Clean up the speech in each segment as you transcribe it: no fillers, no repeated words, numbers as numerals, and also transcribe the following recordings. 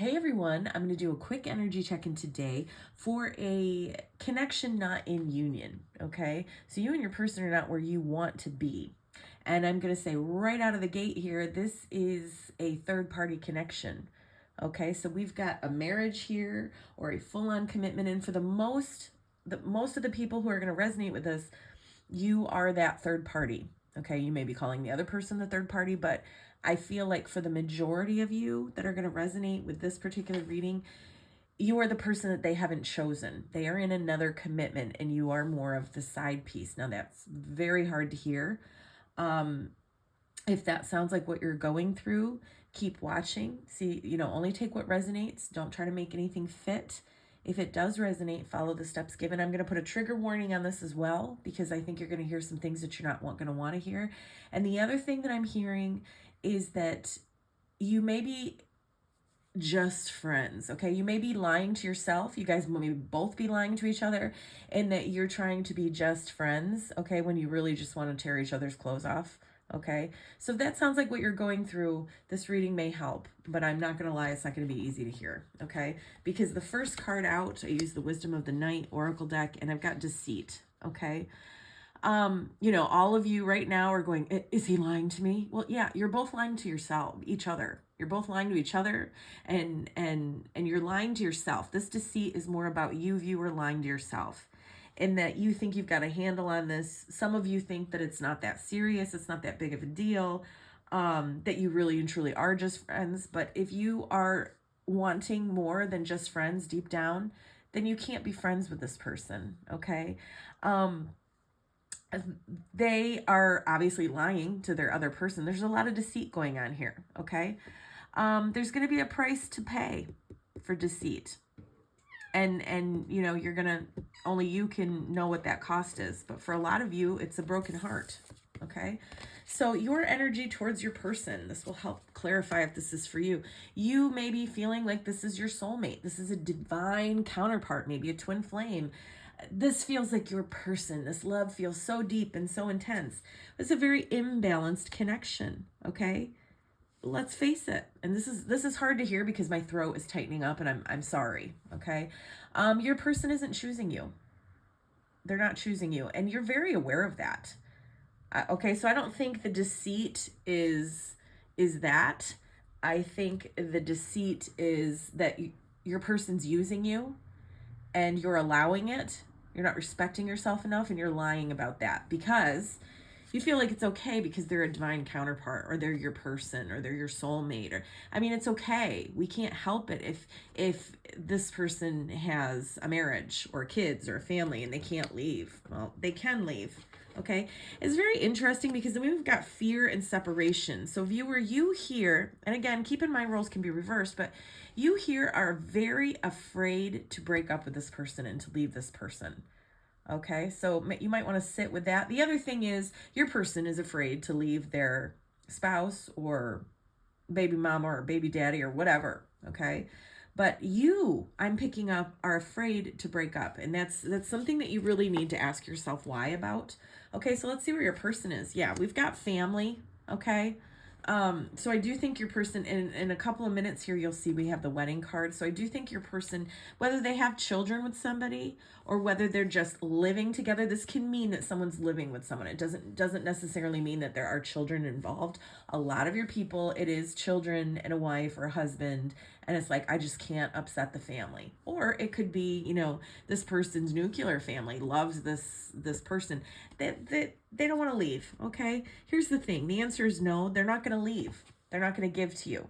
Hey everyone, I'm going to do a quick energy check-in today for a connection not in union, okay? So you and your person are not where you want to be. And I'm going to say right out of the gate here, this is a third-party connection, okay? So we've got a marriage here or a full-on commitment, and for most of the people who are going to resonate with this, you are that third party, okay? You may be calling the other person the third party, but I feel like for the majority of you that are going to resonate with this particular reading, you are the person that they haven't chosen. They are in another commitment and you are more of the side piece. Now, that's very hard to hear. If that sounds like what you're going through, keep watching. See, only take what resonates. Don't try to make anything fit. If it does resonate, follow the steps given. I'm going to put a trigger warning on this as well, because I think you're going to hear some things that you're not going to want to hear. And the other thing that I'm hearing is that you may be just friends, okay? You may be lying to yourself. You guys may both be lying to each other, and that you're trying to be just friends, okay, when you really just want to tear each other's clothes off. Okay, so if that sounds like what you're going through, this reading may help, but I'm not going to lie, it's not going to be easy to hear, okay? Because the first card out, I use the Wisdom of the Night Oracle deck, and I've got Deceit, okay? All of you right now are going, is he lying to me? Well, yeah, you're both lying to each other. You're both lying to each other, and you're lying to yourself. This deceit is more about you, viewer, lying to yourself, in that you think you've got a handle on this. Some of you think that it's not that serious, it's not that big of a deal, that you really and truly are just friends. But if you are wanting more than just friends deep down, then you can't be friends with this person, okay? They are obviously lying to their other person. There's a lot of deceit going on here, okay? There's going to be a price to pay for deceit. And you're going to, only you can know what that cost is. But for a lot of you, it's a broken heart, okay? So your energy towards your person, this will help clarify if this is for you. You may be feeling like this is your soulmate. This is a divine counterpart, maybe a twin flame. This feels like your person. This love feels so deep and so intense. It's a very imbalanced connection, okay? Let's face it. And this is hard to hear because my throat is tightening up, and I'm sorry, okay? Your person isn't choosing you. They're not choosing you, and you're very aware of that. Okay, so I don't think the deceit is that. I think the deceit is that your person's using you and you're allowing it. You're not respecting yourself enough, and you're lying about that because you feel like it's okay because they're a divine counterpart, or they're your person, or they're your soulmate, or it's okay. We can't help it if this person has a marriage or kids or a family and they can't leave. Well, they can leave. Okay, it's very interesting because then we've got fear and separation. So viewer, you here, and again, keep in mind roles can be reversed, but you here are very afraid to break up with this person and to leave this person. Okay, so you might want to sit with that. The other thing is your person is afraid to leave their spouse or baby mama or baby daddy or whatever. Okay, but you, I'm picking up, are afraid to break up, and that's something that you really need to ask yourself why about. Okay, so let's see where your person is. Yeah, we've got family. Okay, so I do think your person, in a couple of minutes here, you'll see we have the wedding card. So I do think your person, whether they have children with somebody or whether they're just living together, this can mean that someone's living with someone. It doesn't necessarily mean that there are children involved. A lot of your people, it is children and a wife or a husband, and it's like, I just can't upset the family. Or it could be, this person's nuclear family loves this person. They don't want to leave, okay? Here's the thing. The answer is no. They're not going to leave. They're not going to give to you.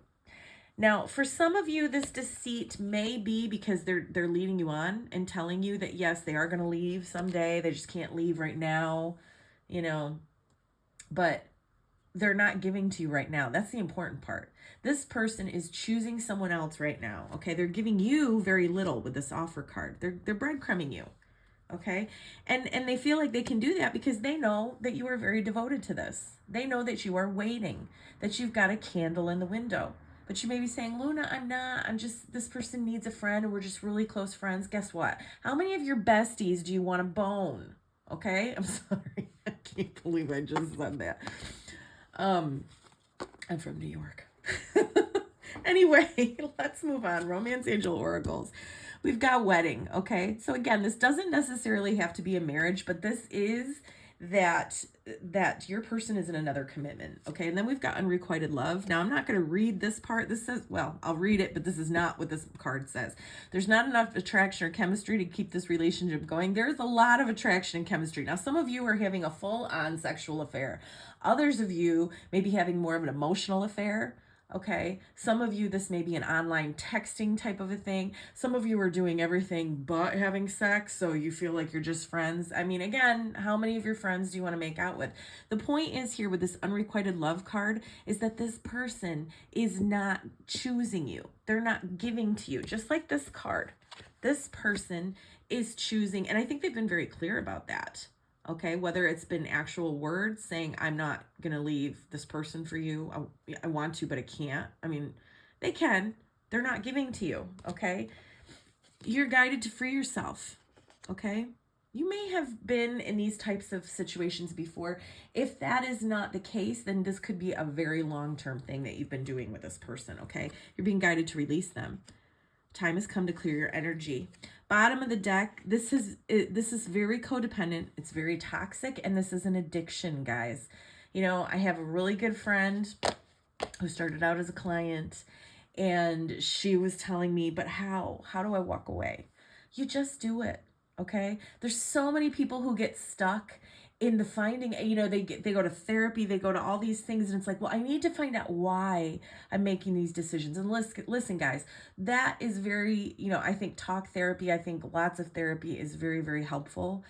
Now, for some of you, this deceit may be because they're leading you on and telling you that, yes, they are going to leave someday. They just can't leave right now, but they're not giving to you right now. That's the important part. This person is choosing someone else right now, okay? They're giving you very little with this offer card. They're breadcrumbing you. Okay. And they feel like they can do that because they know that you are very devoted to this. They know that you are waiting, that you've got a candle in the window. But you may be saying, Luna, I'm not. This person needs a friend, and we're just really close friends. Guess what? How many of your besties do you want to bone? Okay. I'm sorry. I can't believe I just said that. I'm from New York. Anyway, let's move on. Romance Angel Oracles. We've got wedding, okay? So again, this doesn't necessarily have to be a marriage, but this is that your person is in another commitment, okay? And then we've got unrequited love. Now, I'm not going to read this part. This says, well, I'll read it, but this is not what this card says. There's not enough attraction or chemistry to keep this relationship going. There's a lot of attraction and chemistry. Now, some of you are having a full-on sexual affair. Others of you may be having more of an emotional affair. Okay, some of you, this may be an online texting type of a thing. Some of you are doing everything but having sex, so you feel like you're just friends. I mean, again, how many of your friends do you want to make out with? The point is here with this unrequited love card is that this person is not choosing you. They're not giving to you, just like this card. This person is choosing, and I think they've been very clear about that. Okay, whether it's been actual words saying, I'm not going to leave this person for you. I want to, but I can't. I mean, they can. They're not giving to you. Okay, you're guided to free yourself. Okay, you may have been in these types of situations before. If that is not the case, then this could be a very long-term thing that you've been doing with this person. Okay, you're being guided to release them. Time has come to clear your energy. Bottom of the deck, this is very codependent. It's very toxic, and this is an addiction, guys. You know, I have a really good friend who started out as a client, and she was telling me, but how do I walk away? You just do it, okay? There's so many people who get stuck in the finding, you know, they go to therapy, they go to all these things, and it's like, well, I need to find out why I'm making these decisions. And listen, guys, that is very, you know, I think talk therapy, I think lots of therapy is very, very helpful.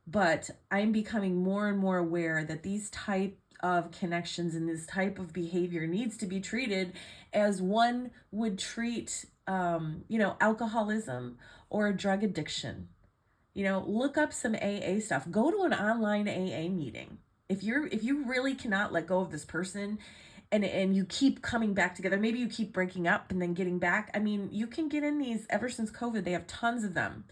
But I'm becoming more and more aware that these type of connections and this type of behavior needs to be treated as one would treat, you know, alcoholism or a drug addiction. You know, look up some AA stuff. Go to an online AA meeting. If you really cannot let go of this person and you keep coming back together, maybe you keep breaking up and then getting back. I mean, you can get in these ever since COVID. They have tons of them.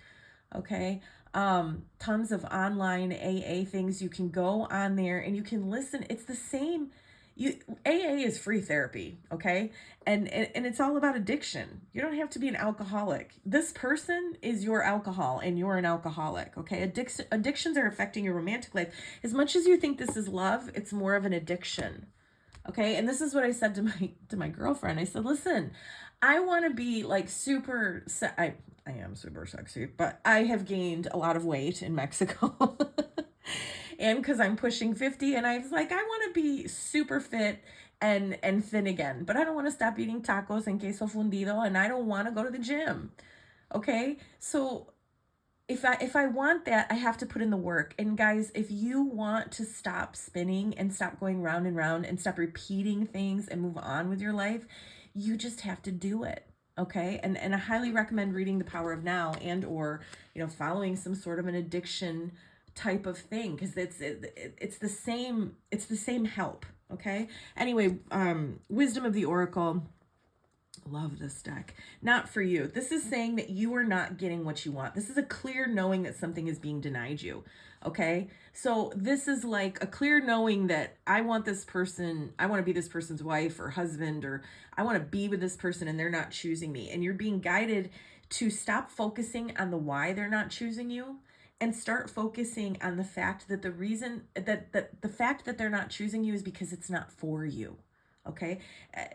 Okay? Tons of online AA things. You can go on there and you can listen. It's the same. AA is free therapy, okay? And it's all about addiction. You don't have to be an alcoholic. This person is your alcohol and you're an alcoholic, okay? Addictions are affecting your romantic life. As much as you think this is love, it's more of an addiction. Okay? And this is what I said to my girlfriend. I said, "Listen, I want to be like super I am super sexy, but I have gained a lot of weight in Mexico." And because I'm pushing 50, and I was like, I want to be super fit and thin again, but I don't want to stop eating tacos and queso fundido, and I don't want to go to the gym. Okay? So if I want that, I have to put in the work. And guys, if you want to stop spinning and stop going round and round and stop repeating things and move on with your life, you just have to do it. Okay? And I highly recommend reading The Power of Now and or, you know, following some sort of an addiction type of thing, because it's the same help. Okay, anyway, Wisdom of the Oracle. Love this deck. Not for you. This is saying that you are not getting what you want. This is a clear knowing that something is being denied you. Okay, so this is like a clear knowing that I want this person, I want to be this person's wife or husband, or I want to be with this person and they're not choosing me. And you're being guided to stop focusing on the why they're not choosing you and start focusing on the fact that the reason that the fact that they're not choosing you is because it's not for you. Okay?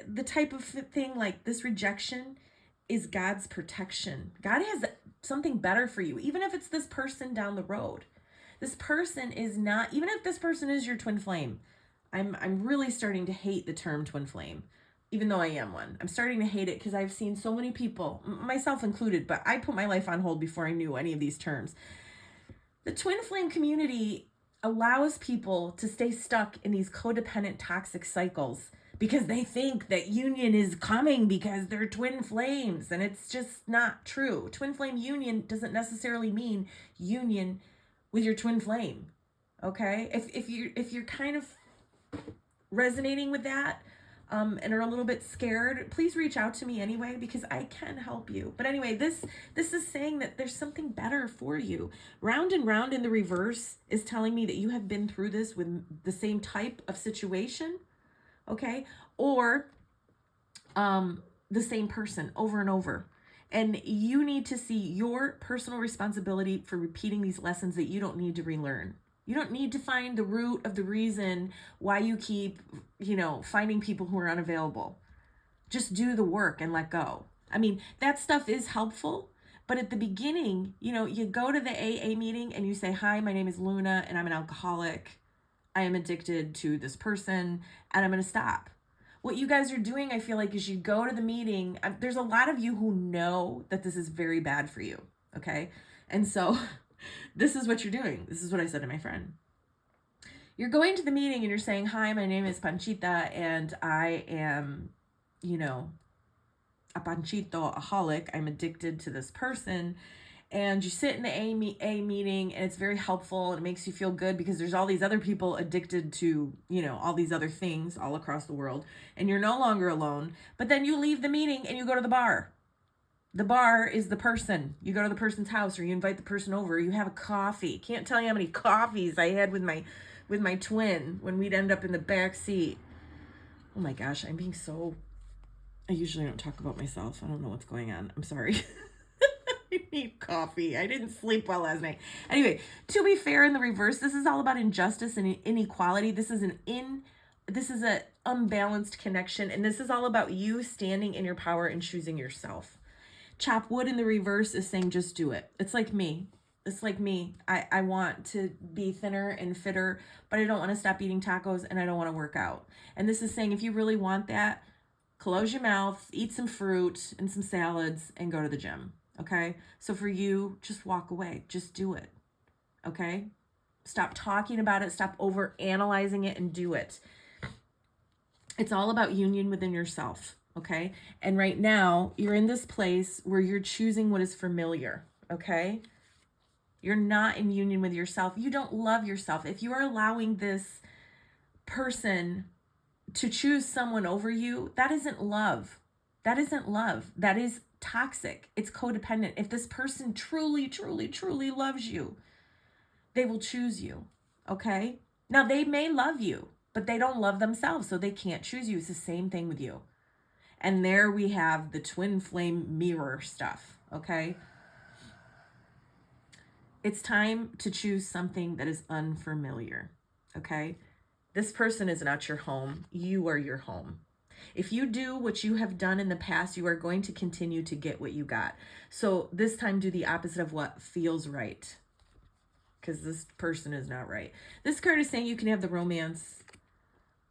The type of thing like this rejection is God's protection. God has something better for you, even if it's this person down the road. This person is not, even if this person is your twin flame. I'm really starting to hate the term twin flame, even though I am one. I'm starting to hate it because I've seen so many people, myself included, but I put my life on hold before I knew any of these terms. The twin flame community allows people to stay stuck in these codependent toxic cycles because they think that union is coming because they're twin flames, and it's just not true. Twin flame union doesn't necessarily mean union with your twin flame. Okay? If you're kind of resonating with that, and are a little bit scared, please reach out to me anyway, because I can help you. But anyway, this is saying that there's something better for you. Round and round in the reverse is telling me that you have been through this with the same type of situation, okay? Or the same person over and over. And you need to see your personal responsibility for repeating these lessons that you don't need to relearn. You don't need to find the root of the reason why you keep, finding people who are unavailable. Just do the work and let go. I mean, that stuff is helpful, but at the beginning, you go to the AA meeting and you say, "Hi, my name is Luna and I'm an alcoholic. I am addicted to this person and I'm going to stop." What you guys are doing, I feel like, is you go to the meeting. There's a lot of you who know that this is very bad for you, okay? And so this is what you're doing. This is what I said to my friend. You're going to the meeting and you're saying, "Hi, my name is Panchita and I am, a Panchito-aholic. I'm addicted to this person." And you sit in the A meeting and it's very helpful and it makes you feel good because there's all these other people addicted to, all these other things all across the world, and you're no longer alone. But then you leave the meeting and you go to the bar. The bar is the person. You go to the person's house or you invite the person over, or you have a coffee. Can't tell you how many coffees I had with my twin when we'd end up in the back seat. Oh my gosh, I usually don't talk about myself. I don't know what's going on. I'm sorry. I need coffee. I didn't sleep well last night. Anyway, to be fair, in the reverse, this is all about injustice and inequality. This is an unbalanced connection, and this is all about you standing in your power and choosing yourself. Chop wood in the reverse is saying, just do it. It's like me. I want to be thinner and fitter, but I don't want to stop eating tacos and I don't want to work out. And this is saying, if you really want that, close your mouth, eat some fruit and some salads, and go to the gym. Okay? So for you, just walk away. Just do it. Okay? Stop talking about it. Stop over analyzing it and do it. It's all about union within yourself. Okay? And right now, you're in this place where you're choosing what is familiar. Okay? You're not in union with yourself. You don't love yourself. If you are allowing this person to choose someone over you, that isn't love. That isn't love. That is toxic. It's codependent. If this person truly, truly, truly loves you, they will choose you. Okay? Now, they may love you, but they don't love themselves, so they can't choose you. It's the same thing with you. And there we have the twin flame mirror stuff. Okay? It's time to choose something that is unfamiliar. Okay? This person is not your home. You are your home. If you do what you have done in the past, you are going to continue to get what you got. So this time, do the opposite of what feels right, because this person is not right. This card is saying you can have the romance,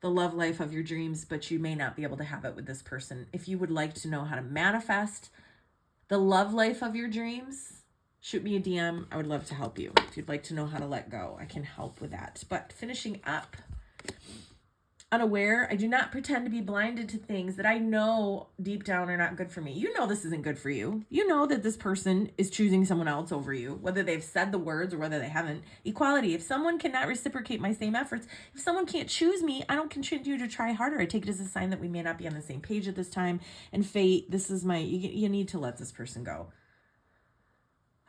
the love life of your dreams, but you may not be able to have it with this person. If you would like to know how to manifest the love life of your dreams, shoot me a DM. I would love to help you. If you'd like to know how to let go, I can help with that. But finishing up, unaware, I do not pretend to be blinded to things that I know deep down are not good for me. You know this isn't good for you. You know that this person is choosing someone else over you, whether they've said the words or whether they haven't. Equality. If someone cannot reciprocate my same efforts, if someone can't choose me, I don't continue to try harder. I take it as a sign that we may not be on the same page at this time. And fate, this is you need to let this person go.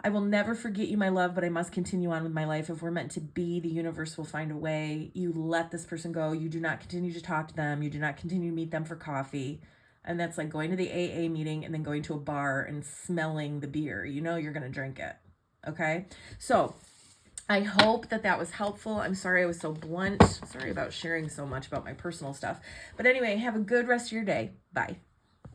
I will never forget you, my love, but I must continue on with my life. If we're meant to be, the universe will find a way. You let this person go. You do not continue to talk to them. You do not continue to meet them for coffee. And that's like going to the AA meeting and then going to a bar and smelling the beer. You know you're going to drink it. Okay? So I hope that was helpful. I'm sorry I was so blunt. Sorry about sharing so much about my personal stuff. But anyway, have a good rest of your day. Bye.